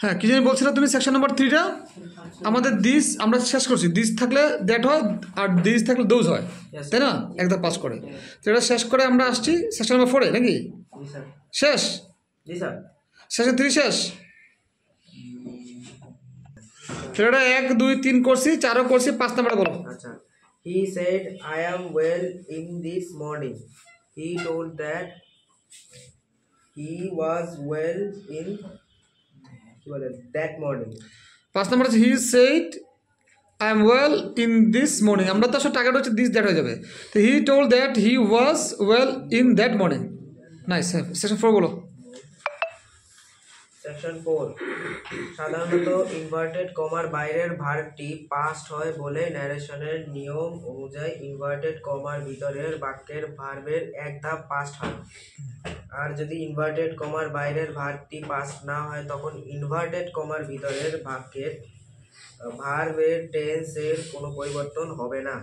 হ্যাঁ কি জানি বলছিলে তুমি সেকশন নাম্বার 3টা আমাদের দিস আমরা শেষ করছি দিস থাকলে দ্যাট হয় আর দিস থাকলে দোজ হয় তাই না একদম পাস করে তো এটা শেষ করে আমরা আসছি সেকশন নাম্বার 4 নাকি শেষ সেকশন 3 শেষ তো এটা 1 2 3 করছি 4ও করছি 5 নাম্বার বলো আচ্ছা he said I am well in this morning he told that he was well in কি বলে that morning 5 নাম্বার হচ্ছে he said I am well in this morning আমরা তো আসলে টার্গেট হচ্ছে দিস দ্যাট হয়ে যাবে তো he told that he was well in that morning nice section 4 বলো সেকশন 4 সাধারণত ইনভার্টেড কমার বাইরের ভার্বটি পাস্ট হয় বলে ন্যারেশনের নিয়ম অনুযায়ী ইনভার্টেড কমার ভিতরের বাক্যের ভার্বের এক ধাপ পাস্ট হয় আর যদি ইনভার্টেড কমার বাইরের ভার্বটি পাস্ট না হয় তখন ইনভার্টেড কমার ভিতরের বাক্যের ভার্বের টেন্সের কোনো পরিবর্তন হবে না